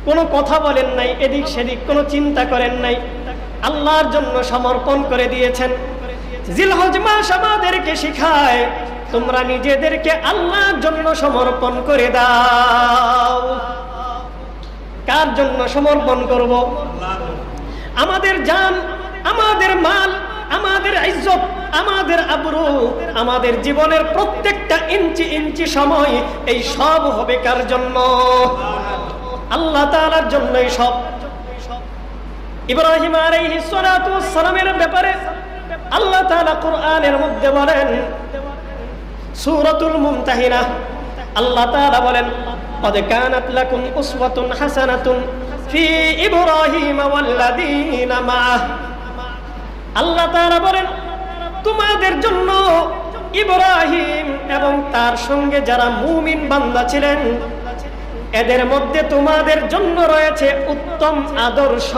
কোনো কথা বলেন নাই, এদিক সেদিক কোনো চিন্তা করেন নাই, আল্লাহর জন্য সমর্পণ করে দিয়েছেন। জিলহজ মাস আমাদেরকে শিখায় তোমরা নিজেদেরকে আল্লাহর জন্য সমর্পণ করে দাও। কার জন্য সমর্পণ করব? আমাদের জান, আমাদের মাল, আমাদের ইজ্জত, আমাদের আবরু, আমাদের জীবনের প্রত্যেকটা ইঞ্চি ইঞ্চি সময় এই সব হবে কার জন্য? আল্লাহ তাআলার জন্যই সব। ইব্রাহিম আলাইহিস সালাতু ওয়াস সালামের ব্যাপারে আল্লাহ তাআলা কোরআনের মধ্যে বলেন, সূরাতুল মুমতাহিনা, আল্লাহ তাআলা বলেন, قد كانت لكم أسوة حسنة في إبراهيم والذين معه। আল্লাহ তাআলা বলেন, তোমাদের জন্য ইব্রাহিম এবং তার সঙ্গে যারা মুমিন বান্দা ছিলেন এদের মধ্যে তোমাদের জন্য রয়েছে উত্তম আদর্শ।